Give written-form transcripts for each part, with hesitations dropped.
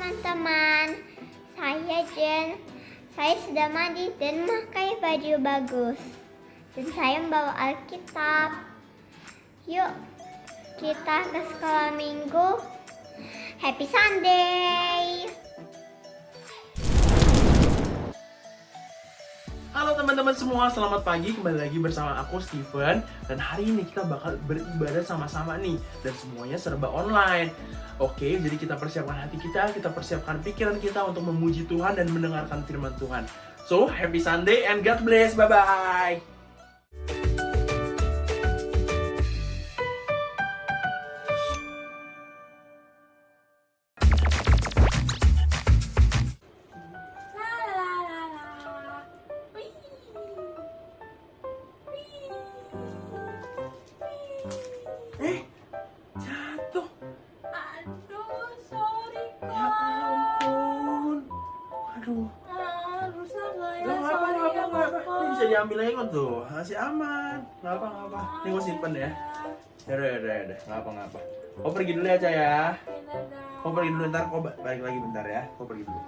teman-teman, saya Jen. Saya sudah mandi dan memakai baju bagus. Dan saya membawa Alkitab. Yuk, kita ke sekolah minggu. Happy Sunday! Halo teman-teman semua, selamat pagi. Kembali lagi bersama aku Steven. Dan hari ini kita bakal beribadah sama-sama nih. Dan semuanya serba online. Oke, jadi kita persiapkan hati kita persiapkan pikiran kita untuk memuji Tuhan dan mendengarkan firman Tuhan. So, happy Sunday and God bless. Bye-bye. Jatuh. Aduh, sorry kak. Ya ampun. Aduh. Rusak gak ya? Gak apa-apa, Sorry ya, Papa. Ini bisa diambil lagi kok tuh. Masih aman. Gak apa-apa. Ini gue simpen ya. Yaudah. Gak apa-apa. Kau pergi dulu ya, Cah ya. Kau pergi dulu, ntar kau balik lagi bentar ya. Kau pergi dulu.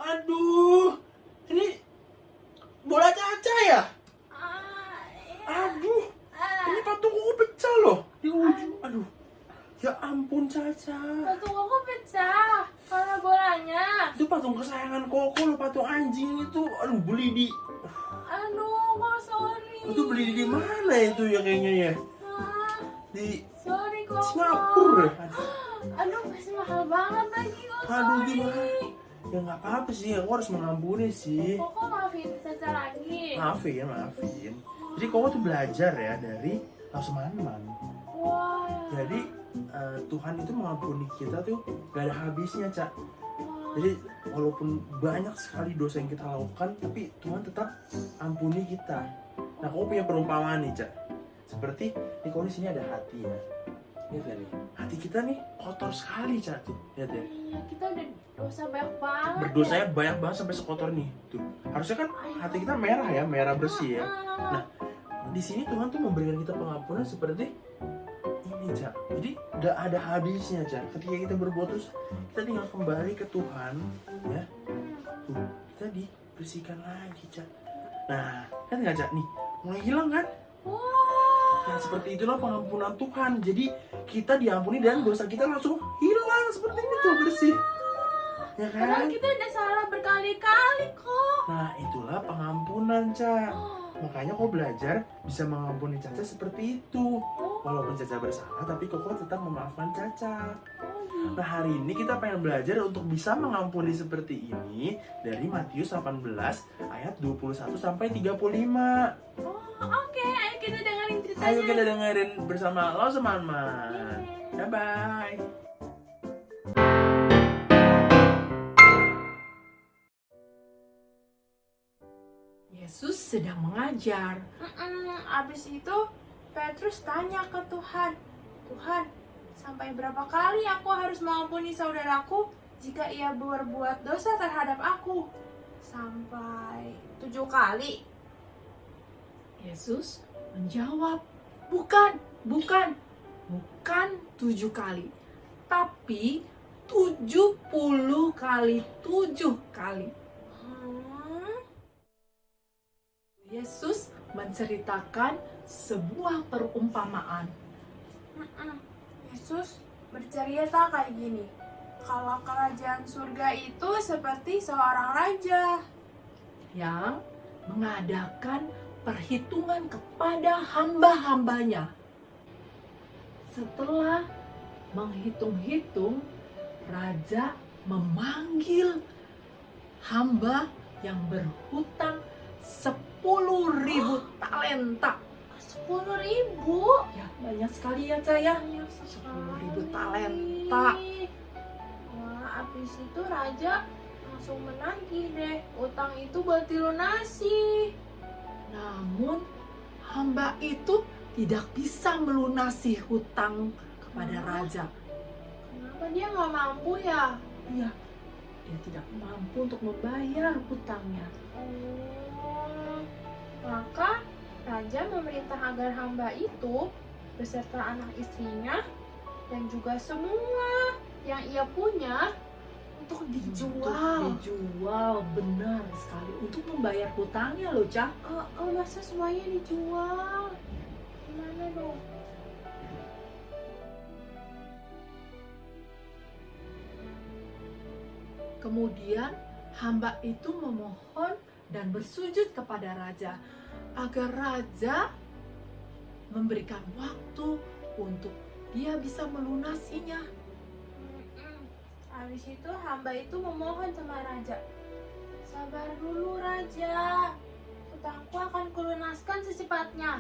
Aduh. Ini bola Caca ya? Aduh. Ini patung koko pecah loh. Di ujung. Aduh. Ya ampun, Caca. Patung koko pecah karena bolanya. Itu patung kesayangan Koko loh, patung anjing itu. Aduh, beli di... Aduh, kok sorry. Itu beli di mana itu ya kayaknya ya? Di Sorry kok. Singapura. Aduh, pasti mahal banget lagi kok. Aduh, gimana? Ya nggak apa-apa sih, aku harus mengampuni sih. Koko maafin Caca lagi. Maafin. Jadi Koko tuh belajar ya dari Lausmanman. Wah. Jadi Tuhan itu mengampuni kita tuh gak ada habisnya, Cak. Jadi walaupun banyak sekali dosa yang kita lakukan, tapi Tuhan tetap ampuni kita. Nah, Koko punya perumpamaan nih, Cak. Seperti di Koko di sini ada hati ya. Lihat ya nih, hati kita nih kotor sekali, Cak. Tuh, lihat ya. Iya, kita udah dosa banyak banget. Berdosanya banyak banget sampai sekotor nih. Tuh, harusnya kan hati kita merah ya, merah bersih ya. Nah, di sini Tuhan tuh memberikan kita pengampunan seperti ini, Cak. Jadi gak ada habisnya, Cak. Ketika kita berbuat terus, kita tinggal kembali ke Tuhan, ya. Tuh, kita dibersihkan lagi, Cak. Nah, kan nggak, Cak? Nih, mulai hilang kan? Wah. Nah, seperti itulah pengampunan Tuhan. Jadi kita diampuni dan dosa kita langsung hilang seperti ini tuh, bersih. Ya Padahal kan? kita udah salah berkali-kali kok. Nah, itulah pengampunan, Cak. Makanya kau belajar bisa mengampuni Caca seperti itu. Walaupun Caca bersalah, tapi kau tetap memaafkan Caca. Nah, hari ini kita pengen belajar untuk bisa mengampuni seperti ini dari Matius 18 ayat 21 sampai 35. Oke, ayo kita dengerin ceritanya. Ayo kita dengerin bersama Lausmanman. Bye-bye. Yesus sedang mengajar. Abis itu Petrus tanya ke Tuhan, Tuhan, sampai berapa kali aku harus mengampuni saudaraku jika ia berbuat dosa terhadap aku? Sampai 7 kali. Yesus menjawab, bukan 7 kali, tapi 70 kali 7 kali. Yesus menceritakan sebuah perumpamaan. Yesus bercerita kayak gini, kalau kerajaan surga itu seperti seorang raja. Yang mengadakan perhitungan kepada hamba-hambanya. Setelah menghitung-hitung, raja memanggil hamba yang berhutang 10.000 talenta. 10.000? Ya, banyak sekali ya, Cah ya. 10.000 talenta. Wah, habis itu raja langsung menagih deh. Utang itu buat dilunasi. Namun, hamba itu tidak bisa melunasi hutang kepada raja. Kenapa dia nggak mampu ya? Iya, dia tidak mampu untuk membayar hutangnya. Oh, maka raja raja memerintah agar hamba itu beserta anak istrinya dan juga semua yang ia punya untuk dijual. Untuk dijual, benar sekali. Untuk membayar hutangnya loh, Cah. Masa semuanya dijual? Gimana dong? Kemudian hamba itu memohon dan bersujud kepada raja agar raja memberikan waktu untuk dia bisa melunasinya. Habis itu hamba itu memohon sama raja. Sabar dulu raja, hutangku akan kulunaskan secepatnya.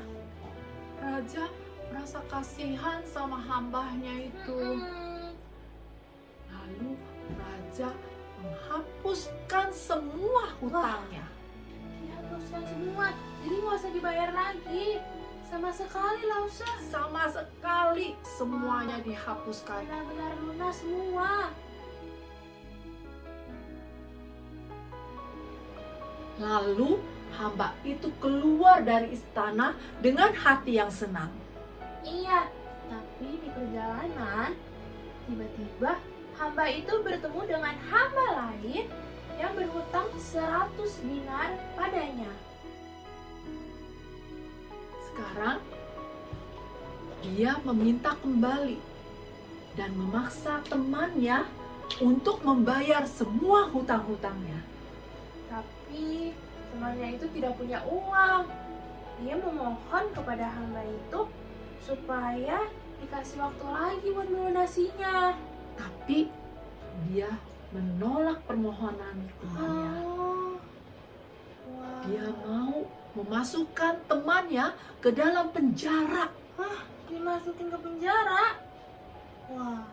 Raja merasa kasihan sama hambanya itu. Lalu raja menghapuskan semua hutangnya. Dihapuskan semua, jadi nggak usah dibayar lagi. Sama sekali lah usah. Sama sekali semuanya dihapuskan. Benar-benar lunas semua. Lalu hamba itu keluar dari istana dengan hati yang senang. Iya, tapi di perjalanan tiba-tiba hamba itu bertemu dengan hamba lain yang berhutang 100 dinar padanya. Sekarang dia meminta kembali dan memaksa temannya untuk membayar semua hutang-hutangnya. Tapi temannya itu tidak punya uang. Dia memohon kepada hamba itu supaya dikasih waktu lagi buat melunasinya. Tapi dia menolak permohonan temannya. Wah. Dia mau memasukkan temannya ke dalam penjara. Dimasukin ke penjara. Wah,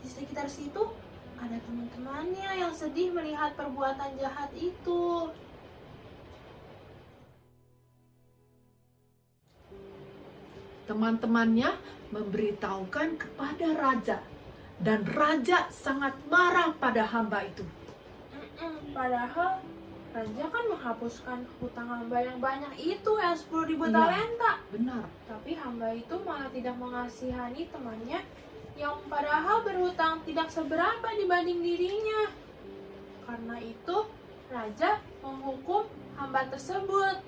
di sekitar situ ada teman-temannya yang sedih melihat perbuatan jahat itu. Teman-temannya memberitahukan kepada raja, dan raja sangat marah pada hamba itu. Padahal raja kan menghapuskan hutang hamba yang banyak itu, yang 10.000 Iya. talenta. Benar. Tapi hamba itu malah tidak mengasihani temannya yang padahal berhutang tidak seberapa dibanding dirinya. Karena itu, raja menghukum hamba tersebut.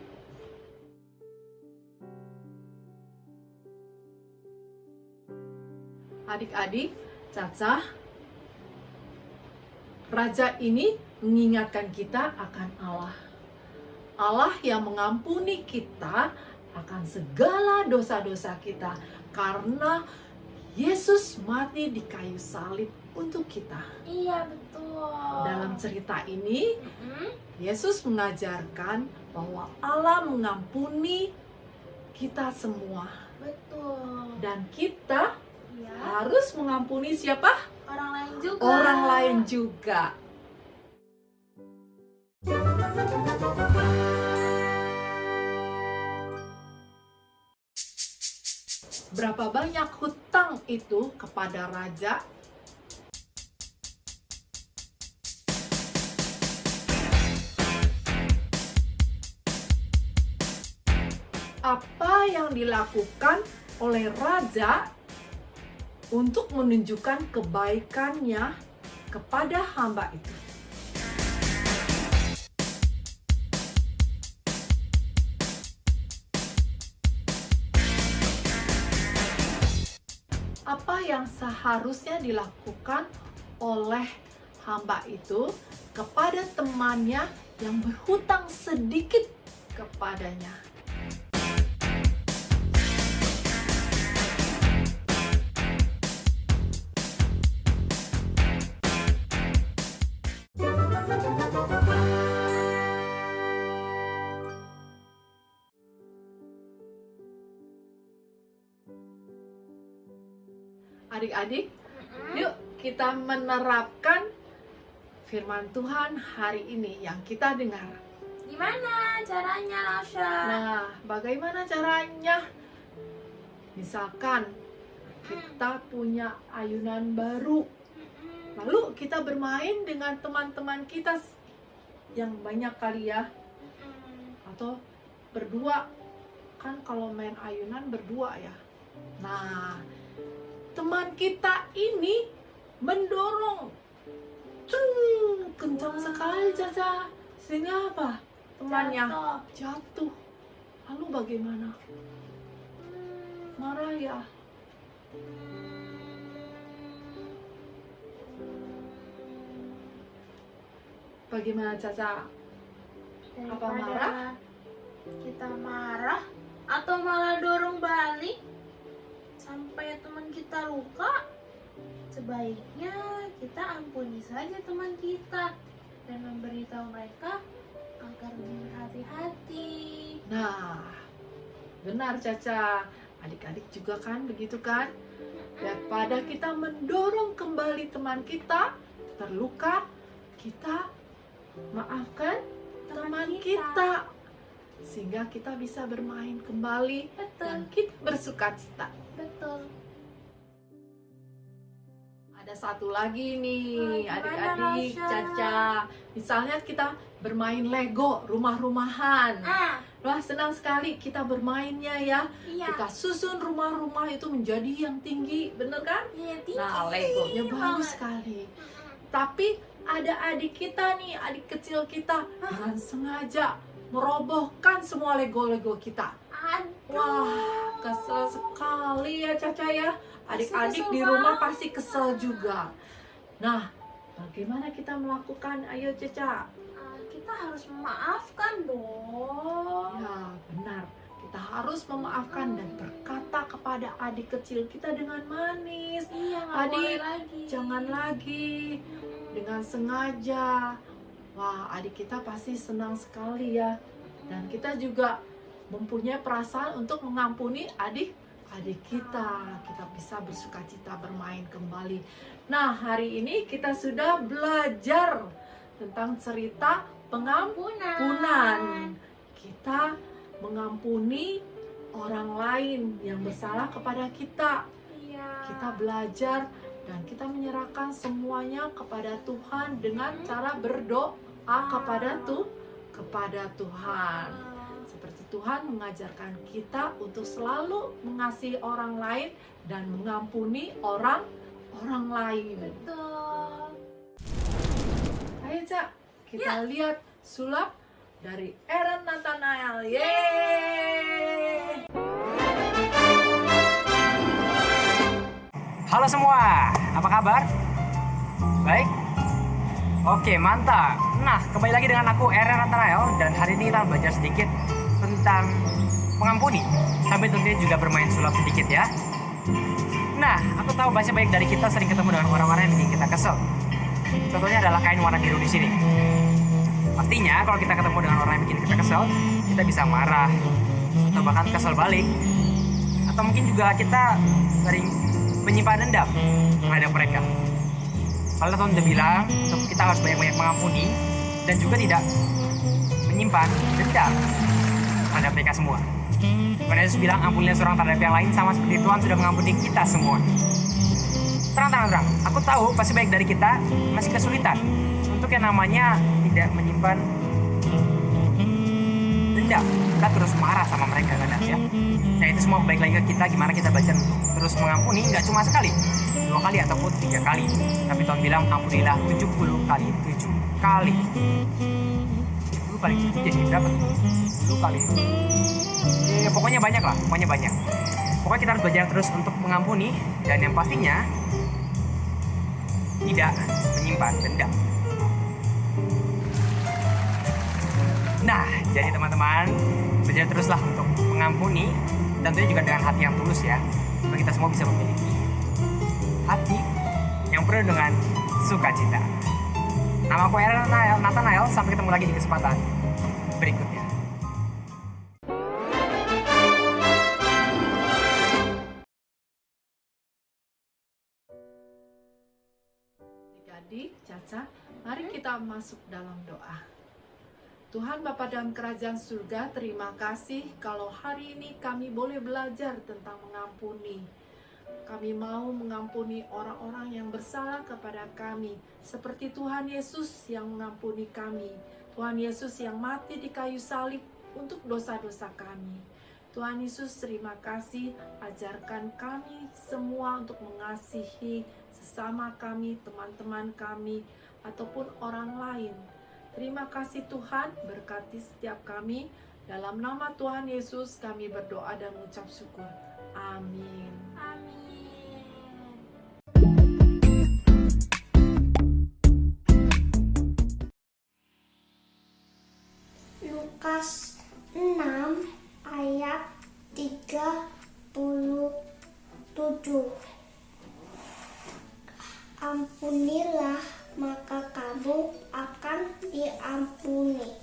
Adik-adik, Caca, raja ini mengingatkan kita akan Allah. Allah yang mengampuni kita akan segala dosa-dosa kita karena Yesus mati di kayu salib untuk kita. Iya, betul. Dalam cerita ini, Yesus mengajarkan bahwa Allah mengampuni kita semua. Betul. Dan kita Ya, harus mengampuni siapa? orang lain juga. Orang lain juga. Berapa banyak hutang itu kepada raja? Apa yang dilakukan oleh raja untuk menunjukkan kebaikannya kepada hamba itu? Apa yang seharusnya dilakukan oleh hamba itu kepada temannya yang berhutang sedikit kepadanya? Adik-adik, yuk kita menerapkan firman Tuhan hari ini yang kita dengar. Gimana caranya, Lasha? Nah, bagaimana caranya? Misalkan kita punya ayunan baru, lalu kita bermain dengan teman-teman kita yang banyak kali ya, atau berdua kan kalau main ayunan berdua ya. Nah, teman kita ini mendorong. Kencang sekali Caca. Sehingga apa? Temannya jatuh. Lalu bagaimana? Marah ya? Bagaimana Caca? Apa marah? Kita marah atau malah dorong balik sampai teman kita luka, sebaiknya kita ampuni saja teman kita dan memberitahu mereka agar lebih berhati-hati. Nah, benar Caca. Adik-adik juga kan begitu kan? Daripada kita mendorong kembali teman kita terluka, kita maafkan teman kita. Sehingga kita bisa bermain kembali dan kita bersuka cita. Betul. Ada satu lagi nih Wah, gimana, adik-adik, Rasha? Caca. Misalnya kita bermain Lego rumah-rumahan. Wah, senang sekali kita bermainnya ya. Iya. Kita susun rumah-rumah itu menjadi yang tinggi, bener kan? Iya, tinggi Nah, Legonya bagus banget. sekali. Tapi ada adik kita nih, adik kecil kita dengan sengaja merobohkan semua Lego-Lego kita. Aduh. Wah, kesel sekali ya Caca ya. Adik-adik Kesel di rumah banget. pasti kesel juga. Nah, bagaimana kita melakukan? Ayo Caca. Kita harus memaafkan dong. Ya, benar. Kita harus memaafkan dan berkata kepada adik kecil kita dengan manis. Iya, nggak Adik, boleh lagi. jangan lagi dengan sengaja. Wah, adik kita pasti senang sekali ya. Dan kita juga mempunyai perasaan untuk mengampuni adik-adik kita. Kita bisa bersukacita bermain kembali. Nah, hari ini kita sudah belajar tentang cerita pengampunan. Kita mengampuni orang lain yang bersalah kepada kita. Iya. Kita belajar dan kita menyerahkan semuanya kepada Tuhan dengan cara berdoa kepada Tuhan. Seperti Tuhan mengajarkan kita untuk selalu mengasihi orang lain dan mengampuni orang lain. Betul. Ayo Cak, kita lihat sulap dari Aaron Nathanael. Yeay! Halo semua, apa kabar? Baik? Oke, mantap. Nah, kembali lagi dengan aku, Aaron Nathanael, dan hari ini kita belajar sedikit tentang mengampuni, sambil tentunya juga bermain sulap sedikit ya. Nah, aku tahu pasti banyak dari kita sering ketemu dengan orang-orang yang bikin kita kesel. Contohnya adalah kain warna biru di sini. Pastinya kalau kita ketemu dengan orang yang bikin kita kesel, kita bisa marah atau bahkan kesel balik. Atau mungkin juga kita sering menyimpan dendam terhadap mereka. Kalau Tuhan udah bilang, kita harus banyak-banyak mengampuni dan juga tidak menyimpan dendam terhadap mereka semua. Tuhan Yesus bilang, ampunilah seorang terhadap yang lain sama seperti Tuhan sudah mengampuni kita semua. Terang. Aku tahu pasti banyak dari kita masih kesulitan untuk yang namanya tidak menyimpan dendam. Kita terus marah sama mereka kadang ya. Nah, itu semua baik lagi ke kita, gimana kita belajar terus mengampuni, nggak cuma sekali, 2 kali ataupun 3 kali. Tapi Tuhan bilang ampunilah 70 kali 7 kali. 10 kali 7 jadi berapa tuh? 10 kali. Ya, pokoknya banyak lah, pokoknya banyak. Pokoknya kita harus belajar terus untuk mengampuni dan yang pastinya tidak menyimpan dendam. Nah, jadi teman-teman, belajar teruslah untuk mengampuni, tentunya juga dengan hati yang tulus ya, supaya kita semua bisa memiliki hati yang penuh dengan sukacita. Nama aku Aaron Nathanael, sampai ketemu lagi di kesempatan berikutnya. Adik-adik, Caca, mari kita masuk dalam doa. Tuhan Bapa dalam kerajaan surga, terima kasih kalau hari ini kami boleh belajar tentang mengampuni. Kami mau mengampuni orang-orang yang bersalah kepada kami, seperti Tuhan Yesus yang mengampuni kami. Tuhan Yesus yang mati di kayu salib untuk dosa-dosa kami. Tuhan Yesus, terima kasih, ajarkan kami semua untuk mengasihi sesama kami, teman-teman kami, ataupun orang lain. Terima kasih Tuhan, berkati setiap kami. Dalam nama Tuhan Yesus kami berdoa dan mengucap syukur. Amin. Amin. Lukas 6 ayat 37. Ampunilah maka kamu akan diampuni.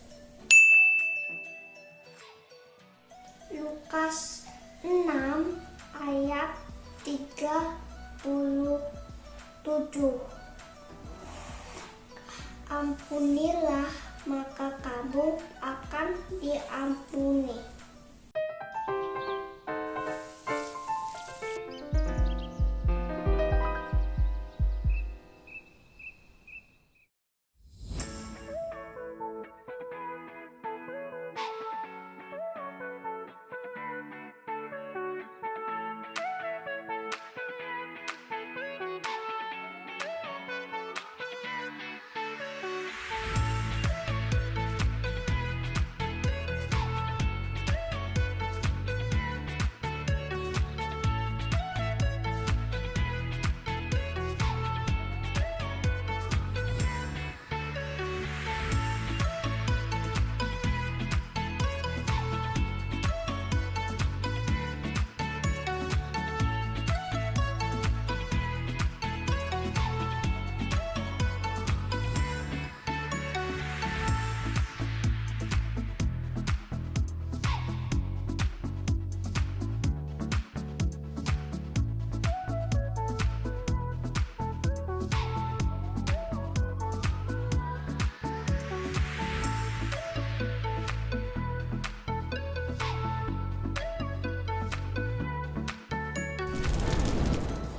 Lukas 6 ayat 37. Ampunilah maka kamu akan diampuni.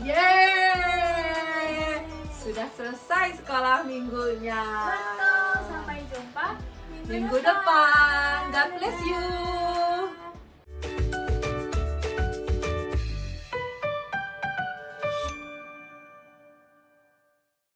Yeay! Sudah selesai sekolah minggunya. Betul, sampai jumpa Minggu depan. God bless you.